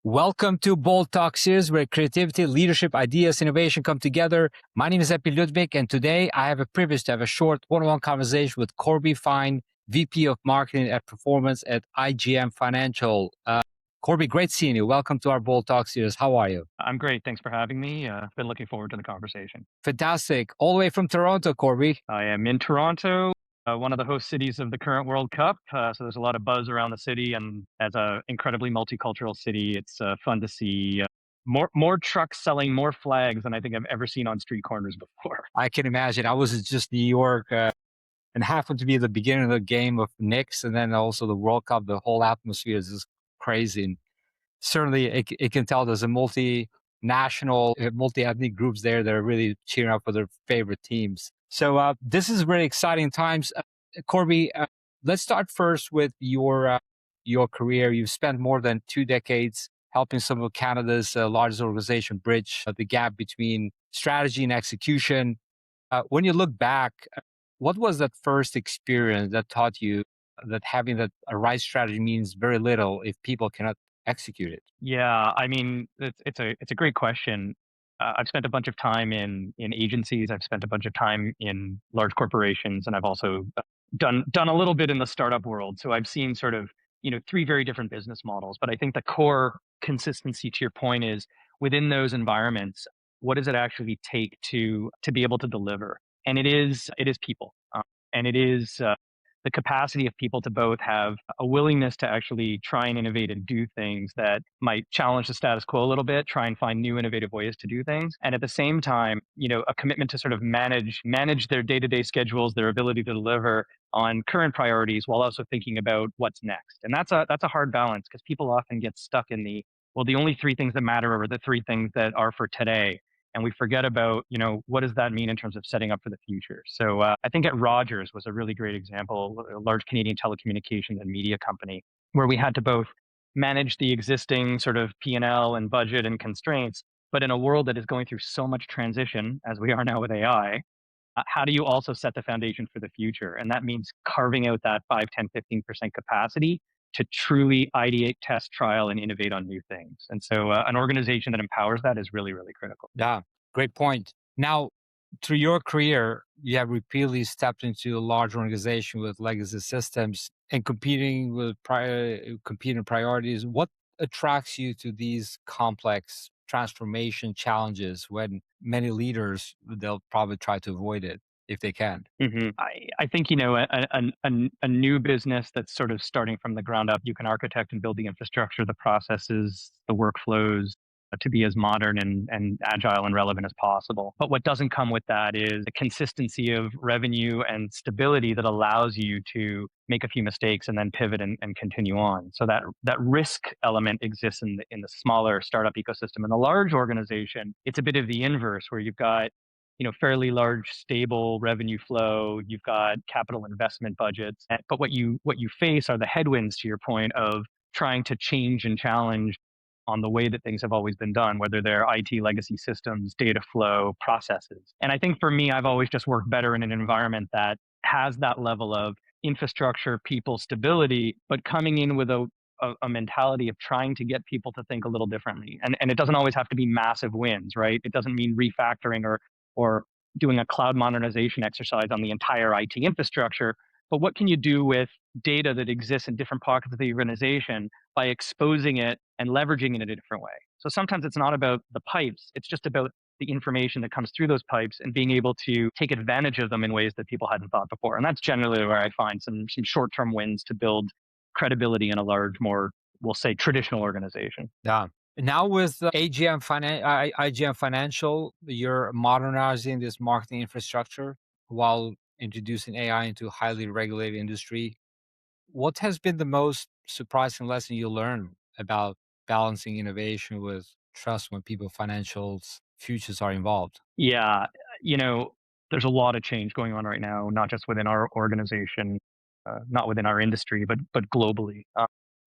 Welcome to Bold Talk Series, where creativity, leadership, ideas, innovation come together. My name is Epi Ludvik, and today I have a privilege to have a short one-on-one conversation with Corby Fine, VP of Marketing and Performance at IGM Financial. Corby, great seeing you. Welcome to our Bold Talk Series. How are you? I'm great. Thanks for having me. Been looking forward to the conversation. Fantastic. All the way from Toronto, Corby. I am in Toronto, one of the host cities of the current World Cup. So there's a lot of buzz around the city, and as an incredibly multicultural city, it's fun to see more trucks selling more flags than I think I've ever seen on street corners before. I can imagine. I was just New York and happened to be the beginning of the game of Knicks, and then also the World Cup. The whole atmosphere is just crazy. And certainly it can tell there's a multinational, multi-ethnic groups there that are really cheering up for their favorite teams. So this is really exciting times. Corby, let's start first with your career. You've spent more than 2 decades helping some of Canada's largest organization bridge the gap between strategy and execution. When you look back, what was that first experience that taught you that having a right strategy means very little if people cannot execute it? Yeah, I mean, it's a great question. I've spent a bunch of time in agencies. I've spent a bunch of time in large corporations, and I've also done a little bit in the startup world. So I've seen sort of three very different business models. But I think the core consistency to your point is within those environments, what does it actually take to be able to deliver? And it is people, and it is the capacity of people to both have a willingness to actually try and innovate and do things that might challenge the status quo a little bit, try and find new innovative ways to do things. And at the same time, a commitment to sort of manage their day-to-day schedules, their ability to deliver on current priorities while also thinking about what's next. And that's a hard balance because people often get stuck in the only three things that matter are the three things that are for today, and we forget about what does that mean in terms of setting up for the future. So I think at Rogers was a really great example, a large Canadian telecommunications and media company, where we had to both manage the existing sort of P&L and budget and constraints, but in a world that is going through so much transition as we are now with AI, how do you also set the foundation for the future? And that means carving out that 5, 10, 15% capacity to truly ideate, test, trial, and innovate on new things. And so an organization that empowers that is really, really critical. Yeah, great point. Now, through your career, you have repeatedly stepped into a large organization with legacy systems and competing priorities. What attracts you to these complex transformation challenges when many leaders, they'll probably try to avoid it if they can? I think, a new business that's sort of starting from the ground up, you can architect and build the infrastructure, the processes, the workflows to be as modern and agile and relevant as possible. But what doesn't come with that is the consistency of revenue and stability that allows you to make a few mistakes and then pivot and continue on. So that risk element exists in the smaller startup ecosystem. In the large organization, it's a bit of the inverse, where you've got fairly large, stable revenue flow. You've got capital investment budgets, but what you face are the headwinds, to your point, of trying to change and challenge on the way that things have always been done, whether they're IT legacy systems, data flow, processes. And I think for me, I've always just worked better in an environment that has that level of infrastructure, people, stability, but coming in with a mentality of trying to get people to think a little differently. And it doesn't always have to be massive wins, right? It doesn't mean refactoring or doing a cloud modernization exercise on the entire IT infrastructure. But what can you do with data that exists in different pockets of the organization by exposing it and leveraging it in a different way? So sometimes it's not about the pipes, it's just about the information that comes through those pipes and being able to take advantage of them in ways that people hadn't thought before. And that's generally where I find some short-term wins to build credibility in a large, more, we'll say, traditional organization. Yeah. Now with IGM Financial, you're modernizing this marketing infrastructure while introducing AI into a highly regulated industry. What has been the most surprising lesson you learned about balancing innovation with trust when people's financial futures are involved? Yeah, there's a lot of change going on right now, not just within our organization, not within our industry, but globally.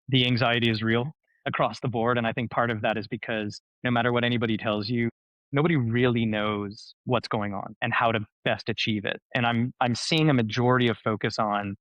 The anxiety is real across the board, and I think part of that is because no matter what anybody tells you, nobody really knows what's going on and how to best achieve it. And I'm seeing a majority of focus on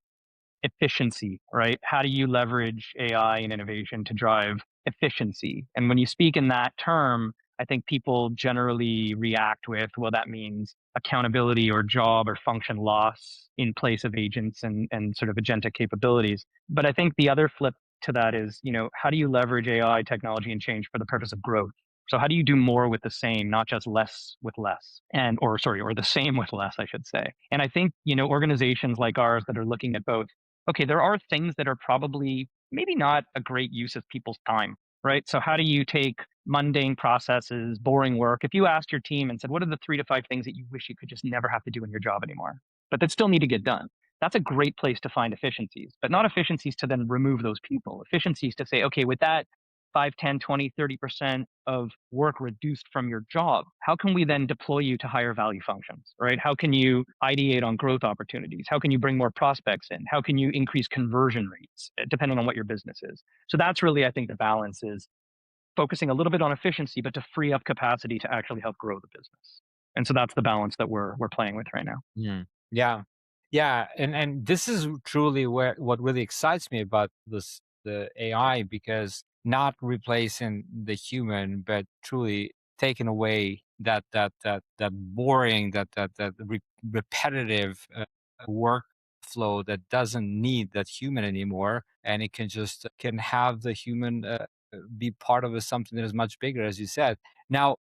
efficiency, right? How do you leverage AI and innovation to drive efficiency. And when you speak in that term, I think people generally react with, well, that means accountability or job or function loss in place of agents and sort of agentic capabilities. But I think the other flip to that is, how do you leverage AI technology and change for the purpose of growth? So how do you do more with the same, not just less with less, or the same with less, I should say. And I think, organizations like ours that are looking at both, okay, there are things that are probably maybe not a great use of people's time, right? So how do you take mundane processes, boring work? If you asked your team and said, what are the 3 to 5 things that you wish you could just never have to do in your job anymore, but that still need to get done? That's a great place to find efficiencies, but not efficiencies to then remove those people. Efficiencies to say, okay, with that 5, 10, 20, 30% of work reduced from your job, how can we then deploy you to higher value functions, right? How can you ideate on growth opportunities? How can you bring more prospects in? How can you increase conversion rates, depending on what your business is? So that's really, I think, the balance is focusing a little bit on efficiency, but to free up capacity to actually help grow the business. And so that's the balance that we're playing with right now. Yeah. Yeah. And this is truly what really excites me about the AI, because not replacing the human, but truly taking away that boring, repetitive workflow that doesn't need that human anymore. And it can have the human be part of something that is much bigger, as you said. Now,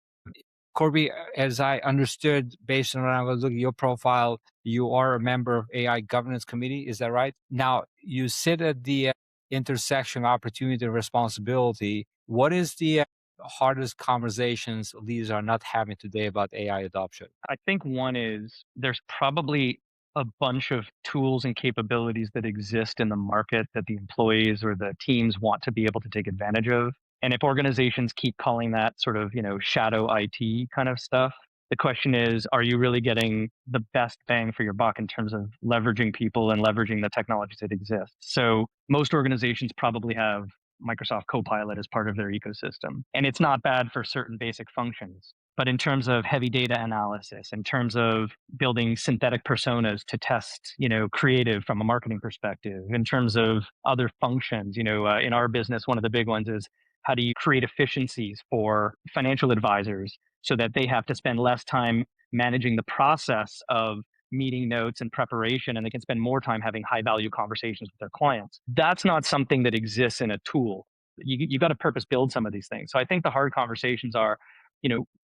Corby, as I understood, based on when I was looking at your profile, you are a member of AI governance committee. Is that right? Now, you sit at the intersection of opportunity and responsibility. What is the hardest conversations leaders are not having today about AI adoption? I think one is there's probably a bunch of tools and capabilities that exist in the market that the employees or the teams want to be able to take advantage of. And if organizations keep calling that sort of, shadow IT kind of stuff, the question is, are you really getting the best bang for your buck in terms of leveraging people and leveraging the technologies that exist? So most organizations probably have Microsoft Copilot as part of their ecosystem. And it's not bad for certain basic functions. But in terms of heavy data analysis, in terms of building synthetic personas to test, creative from a marketing perspective, in terms of other functions, in our business, one of the big ones is how do you create efficiencies for financial advisors so that they have to spend less time managing the process of meeting notes and preparation, and they can spend more time having high value conversations with their clients. That's not something that exists in a tool. You got to purpose build some of these things. So I think the hard conversations are,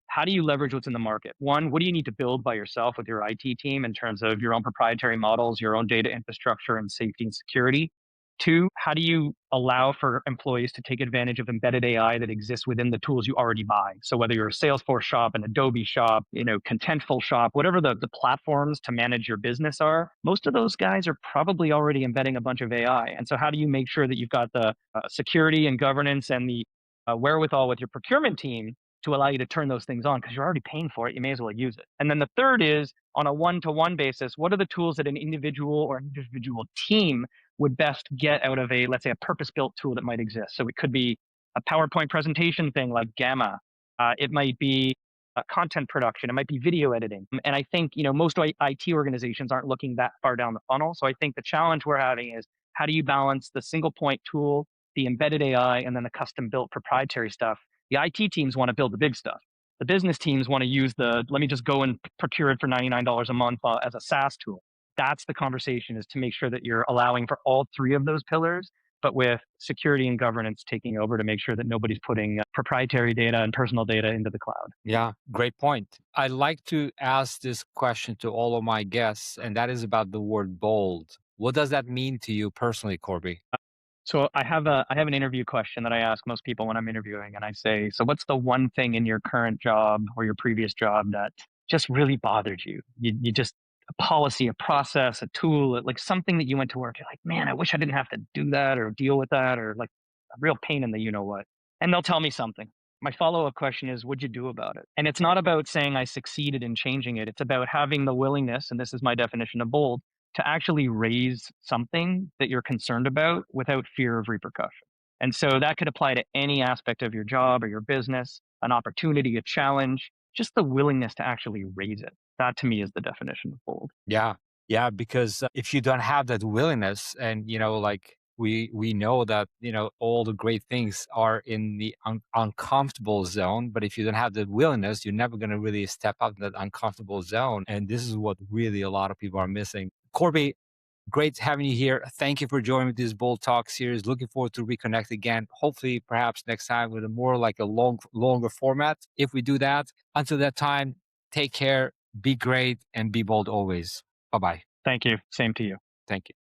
how do you leverage what's in the market? One, what do you need to build by yourself with your IT team in terms of your own proprietary models, your own data infrastructure and safety and security? Two, how do you allow for employees to take advantage of embedded AI that exists within the tools you already buy? So whether you're a Salesforce shop, an Adobe shop, Contentful shop, whatever the platforms to manage your business are, most of those guys are probably already embedding a bunch of AI. And so how do you make sure that you've got the security and governance and the wherewithal with your procurement team to allow you to turn those things on, because you're already paying for it. You may as well use it. And then the third is on a one-to-one basis, what are the tools that an individual or an individual team would best get out of let's say, a purpose-built tool that might exist? So it could be a PowerPoint presentation thing like Gamma. It might be content production. It might be video editing. And I think, most IT organizations aren't looking that far down the funnel. So I think the challenge we're having is how do you balance the single point tool, the embedded AI, and then the custom built proprietary stuff? The IT teams want to build the big stuff. The business teams want to use let me just go and procure it for $99 a month as a SaaS tool. That's the conversation, is to make sure that you're allowing for all three of those pillars, but with security and governance taking over to make sure that nobody's putting proprietary data and personal data into the cloud. Yeah, great point. I like to ask this question to all of my guests, and that is about the word bold. What does that mean to you personally, Corby? So I have an interview question that I ask most people when I'm interviewing, and I say, so what's the one thing in your current job or your previous job that just really bothered you? You just a policy, a process, a tool, like something that you went to work, you're like, man, I wish I didn't have to do that or deal with that, or like a real pain in the you know what. And they'll tell me something. My follow-up question is, what'd you do about it? And it's not about saying I succeeded in changing it. It's about having the willingness, and this is my definition of bold, to actually raise something that you're concerned about without fear of repercussion. And so that could apply to any aspect of your job or your business, an opportunity, a challenge, just the willingness to actually raise it. That to me is the definition of bold. Yeah. Yeah, because if you don't have that willingness and, like we know that, all the great things are in the uncomfortable zone, but if you don't have the willingness, you're never going to really step out of that uncomfortable zone. And this is what really a lot of people are missing. Corby, great having you here. Thank you for joining this Bold Talk series. Looking forward to reconnect again. Hopefully, perhaps next time with a more like a longer format. If we do that, until that time, take care, be great, and be bold always. Bye-bye. Thank you. Same to you. Thank you.